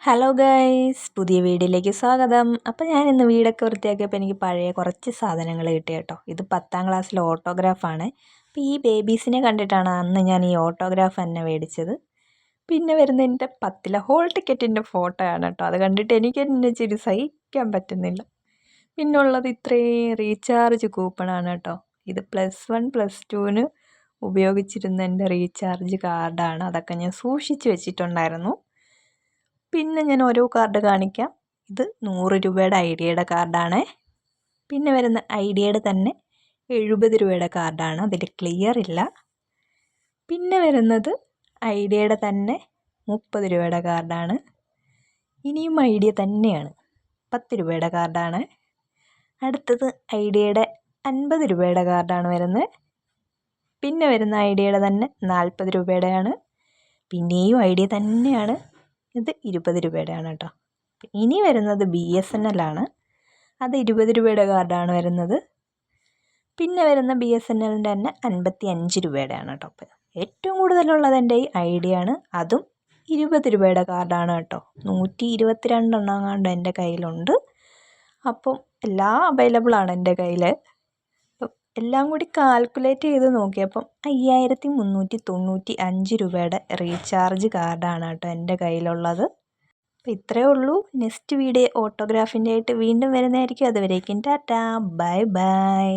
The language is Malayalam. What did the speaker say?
ഹലോ ഗൈസ്, പുതിയ വീഡിയോയിലേക്ക് സ്വാഗതം. അപ്പോൾ ഞാൻ ഇന്ന് വീടൊക്കെ വൃത്തിയാക്കിയപ്പോൾ എനിക്ക് പഴയ കുറച്ച് സാധനങ്ങൾ കിട്ടി കേട്ടോ. ഇത് 10ാം ക്ലാസ്സിലെ ഓട്ടോഗ്രാഫാണ്. അപ്പോൾ ഈ ബേബീസിനെ കണ്ടിട്ടാണ് അന്ന് ഞാൻ ഈ ഓട്ടോഗ്രാഫ് തന്നെ മേടിച്ചത്. പിന്നെ വരുന്ന എൻ്റെ 10ലെ ഹോൾ ടിക്കറ്റിൻ്റെ ഫോട്ടോ ആണ് കേട്ടോ. അത് കണ്ടിട്ട് എനിക്ക് എന്നെ ചിരി സഹിക്കാൻ പറ്റുന്നില്ല. പിന്നുള്ളത് ഇത്രയും റീചാർജ് കൂപ്പണാണ് കേട്ടോ. ഇത് +1 +2ന് ഉപയോഗിച്ചിരുന്ന എൻ്റെ റീചാർജ് കാർഡാണ്. അതൊക്കെ ഞാൻ സൂക്ഷിച്ച് വെച്ചിട്ടുണ്ടായിരുന്നു. പിന്നെ ഞാൻ ഓരോ കാർഡ് കാണിക്കാം. ഇത് 100 രൂപയുടെ ഐഡിയയുടെ കാർഡാണ്. പിന്നെ വരുന്ന ഐഡിയയുടെ തന്നെ 70 രൂപയുടെ കാർഡാണ്. അതിൽ ക്ലിയർ ഇല്ല. പിന്നെ വരുന്നത് ഐഡിയയുടെ തന്നെ 30 രൂപയുടെ കാർഡാണ്. ഇനിയും ഐഡിയ തന്നെയാണ്, 10 രൂപയുടെ കാർഡാണ്. അടുത്തത് ഐഡിയയുടെ 50 രൂപയുടെ കാർഡാണ് വരുന്നത്. പിന്നെ വരുന്ന ഐഡിയയുടെ തന്നെ 40 രൂപയുടെയാണ്. പിന്നെയും ഐഡിയ തന്നെയാണ്. ഇത് 20 രൂപയുടെയാണ് കേട്ടോ. ഇനി വരുന്നത് BSNL ആണ്. അത് 20 രൂപയുടെ കാർഡാണ് വരുന്നത്. പിന്നെ വരുന്ന BSNLൻ്റെ തന്നെ 55 രൂപയുടെയാണ് കേട്ടോ. അപ്പോൾ ഏറ്റവും കൂടുതലുള്ളത് എൻ്റെ ഈ ഐഡിയ ആണ്. അതും 20 രൂപയുടെ കാർഡാണ് കേട്ടോ. 122 എങ്ങാണ്ട് എൻ്റെ കയ്യിലുണ്ട്. അപ്പം എല്ലാം അവൈലബിൾ ആണ് എൻ്റെ കയ്യിൽ. അപ്പം എല്ലാം കൂടി കാൽക്കുലേറ്റ് ചെയ്ത് നോക്കിയപ്പം 5395 രൂപയുടെ റീചാർജ് കാർഡാണ് കേട്ടോ എൻ്റെ കയ്യിലുള്ളത്. അപ്പോൾ ഇത്രയേ ഉള്ളൂ. നെക്സ്റ്റ് വീഡിയോ ഓട്ടോഗ്രാഫിൻ്റെ ആയിട്ട് വീണ്ടും വരുന്നതായിരിക്കും. അതുവരേക്കും ടാറ്റാ, ബൈ ബൈ.